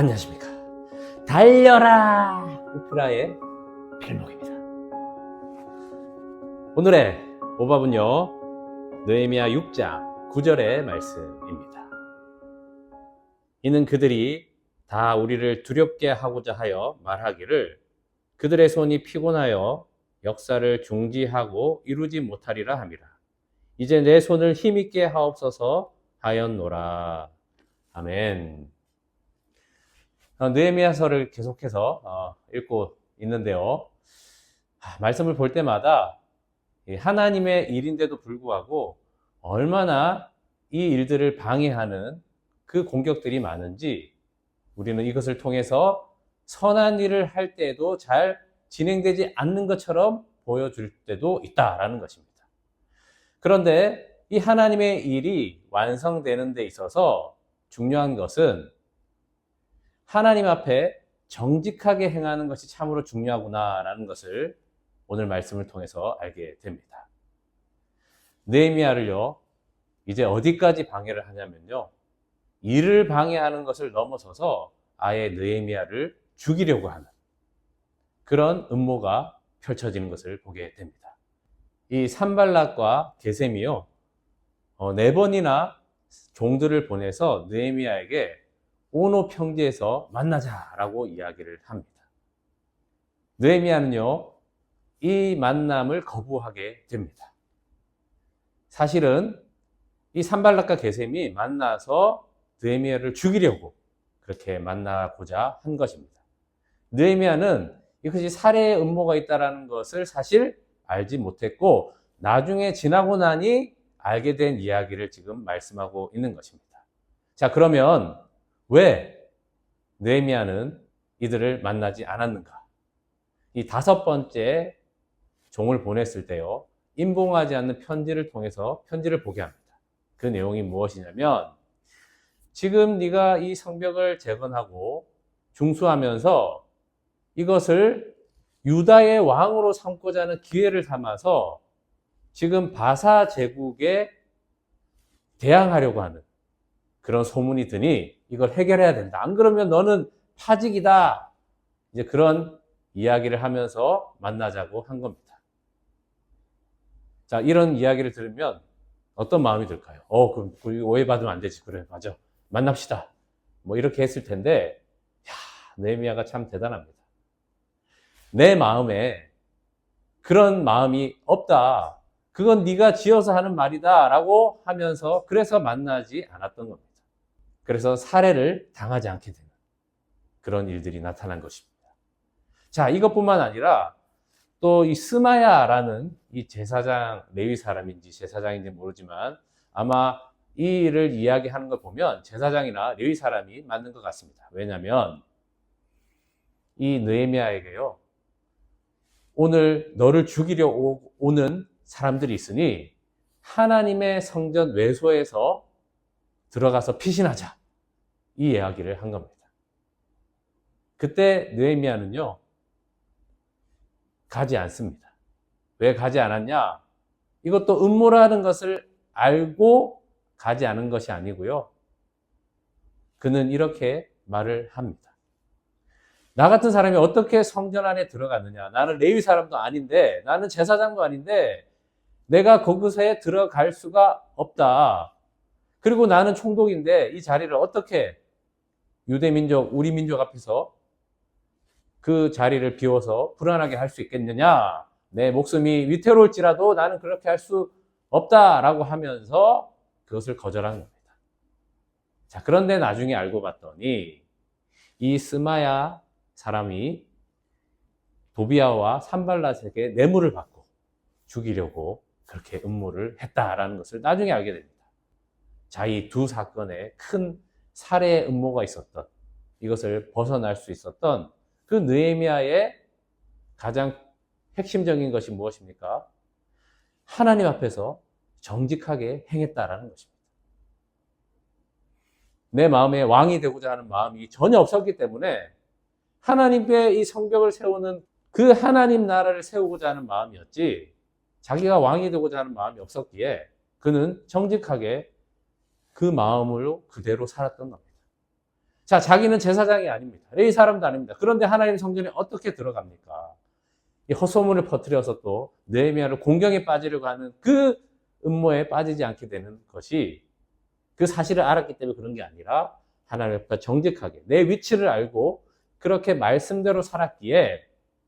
안녕하십니까. 달려라 우프라의 필목입니다. 오늘의 오밥은요, 느헤미야 6장 9절의 말씀입니다. 이는 그들이 다 우리를 두렵게 하고자 하여 말하기를 그들의 손이 피곤하여 역사를 중지하고 이루지 못하리라 함이라. 이제 내 손을 힘있게 하옵소서 하였노라. 아멘. 느헤미야서를 계속해서 읽고 있는데요. 말씀을 볼 때마다 하나님의 일인데도 불구하고 얼마나 이 일들을 방해하는 그 공격들이 많은지 우리는 이것을 통해서 선한 일을 할 때도 잘 진행되지 않는 것처럼 보여줄 때도 있다라는 것입니다. 그런데 이 하나님의 일이 완성되는 데 있어서 중요한 것은 하나님 앞에 정직하게 행하는 것이 참으로 중요하구나라는 것을 오늘 말씀을 통해서 알게 됩니다. 느헤미야를요, 이제 어디까지 방해를 하냐면요, 일을 방해하는 것을 넘어서서 아예 느헤미야를 죽이려고 하는 그런 음모가 펼쳐지는 것을 보게 됩니다. 이 산발락과 게셈이요, 4번이나 종들을 보내서 느헤미야에게 오노 평지에서 만나자라고 이야기를 합니다. 느헤미야는요, 이 만남을 거부하게 됩니다. 사실은 이 산발락과 게셈이 만나서 느헤미야를 죽이려고 그렇게 만나고자 한 것입니다. 느헤미야는 이것이 살해의 음모가 있다는 것을 사실 알지 못했고 나중에 지나고 나니 알게 된 이야기를 지금 말씀하고 있는 것입니다. 자, 그러면 왜 느헤미야는 이들을 만나지 않았는가? 이 5번째 종을 보냈을 때요, 임봉하지 않는 편지를 통해서 편지를 보게 합니다. 그 내용이 무엇이냐면, 지금 네가 이 성벽을 재건하고 중수하면서 이것을 유다의 왕으로 삼고자 하는 기회를 삼아서 지금 바사 제국에 대항하려고 하는 그런 소문이 드니 이걸 해결해야 된다. 안 그러면 너는 파직이다. 이제 그런 이야기를 하면서 만나자고 한 겁니다. 자, 이런 이야기를 들으면 어떤 마음이 들까요? 그럼 오해받으면 안 되지. 그래, 맞아. 만납시다. 뭐 이렇게 했을 텐데, 느헤미야가 참 대단합니다. 내 마음에 그런 마음이 없다. 그건 네가 지어서 하는 말이다. 라고 하면서 그래서 만나지 않았던 겁니다. 그래서 살해를 당하지 않게 되는 그런 일들이 나타난 것입니다. 자, 이것뿐만 아니라 또 이 스마야라는 이 제사장, 레위 사람인지 제사장인지 모르지만 아마 이 일을 이야기하는 걸 보면 제사장이나 레위 사람이 맞는 것 같습니다. 왜냐하면 이 느헤미야에게요, 오늘 너를 죽이려 오는 사람들이 있으니 하나님의 성전 외소에서 들어가서 피신하자, 이 이야기를 한 겁니다. 그때 느헤미야는요, 가지 않습니다. 왜 가지 않았냐? 이것도 음모라는 것을 알고 가지 않은 것이 아니고요, 그는 이렇게 말을 합니다. 나 같은 사람이 어떻게 성전 안에 들어갔느냐? 나는 레위 사람도 아닌데, 나는 제사장도 아닌데 내가 그곳에 들어갈 수가 없다. 그리고 나는 총독인데 이 자리를 어떻게 유대민족, 우리 민족 앞에서 그 자리를 비워서 불안하게 할 수 있겠느냐? 내 목숨이 위태로울지라도 나는 그렇게 할 수 없다라고 하면서 그것을 거절한 겁니다. 자, 그런데 나중에 알고 봤더니 이 스마야 사람이 도비야와 산발랏에게 뇌물을 받고 죽이려고 그렇게 음모를 했다라는 것을 나중에 알게 됩니다. 자, 이 두 사건에 큰 살해의 음모가 있었던, 이것을 벗어날 수 있었던 그 느헤미야의 가장 핵심적인 것이 무엇입니까? 하나님 앞에서 정직하게 행했다라는 것입니다. 내 마음에 왕이 되고자 하는 마음이 전혀 없었기 때문에 하나님께 이 성벽을 세우는 그 하나님 나라를 세우고자 하는 마음이었지, 자기가 왕이 되고자 하는 마음이 없었기에 그는 정직하게 그 마음으로 그대로 살았던 겁니다. 자, 자기는 제사장이 아닙니다. 레위 사람도 아닙니다. 그런데 하나님 성전에 어떻게 들어갑니까? 이 헛소문을 퍼뜨려서 또 느헤미야를 공경에 빠지려고 하는 그 음모에 빠지지 않게 되는 것이 그 사실을 알았기 때문에 그런 게 아니라 하나님 앞에 정직하게 내 위치를 알고 그렇게 말씀대로 살았기에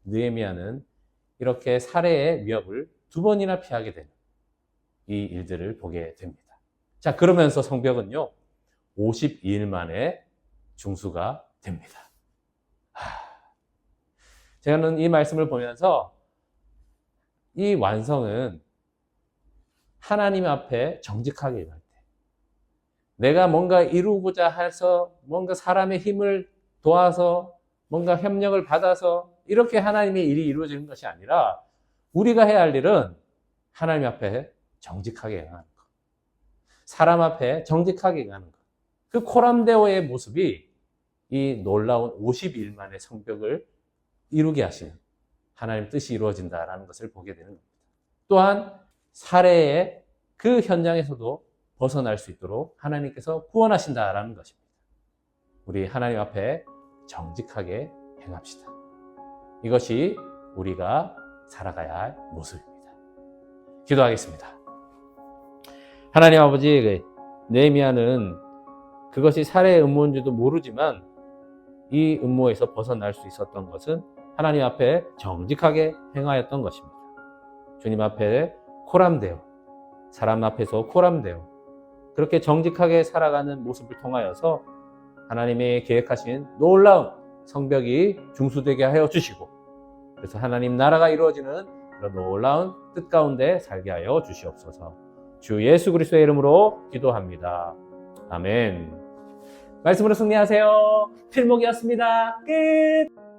느헤미야는 이렇게 살해의 위협을 2번이나 피하게 되는 이 일들을 보게 됩니다. 자, 그러면서 성벽은요 52일 만에 중수가 됩니다. 저는 이 말씀을 보면서 이 완성은 하나님 앞에 정직하게 일할 때, 내가 뭔가 이루고자 해서 뭔가 사람의 힘을 도와서 뭔가 협력을 받아서 이렇게 하나님의 일이 이루어지는 것이 아니라 우리가 해야 할 일은 하나님 앞에 정직하게 행하는 것, 사람 앞에 정직하게 행하는 것. 그 코람데오의 모습이 이 놀라운 50일 만의 성벽을 이루게 하시는 하나님 뜻이 이루어진다라는 것을 보게 되는 겁니다. 또한 살해의 그 현장에서도 벗어날 수 있도록 하나님께서 구원하신다라는 것입니다. 우리 하나님 앞에 정직하게 행합시다. 이것이 우리가 살아가야 할 모습입니다. 기도하겠습니다. 하나님 아버지, 느헤미야는 그것이 살해의 음모인지도 모르지만 이 음모에서 벗어날 수 있었던 것은 하나님 앞에 정직하게 행하였던 것입니다. 주님 앞에 코람데오, 사람 앞에서 코람데오, 그렇게 정직하게 살아가는 모습을 통하여서 하나님의 계획하신 놀라운 성벽이 중수되게 하여 주시고, 그래서 하나님 나라가 이루어지는 그런 놀라운 뜻 가운데 살게 하여 주시옵소서. 주 예수 그리스도의 이름으로 기도합니다. 아멘. 말씀으로 승리하세요. 필목이었습니다. 끝.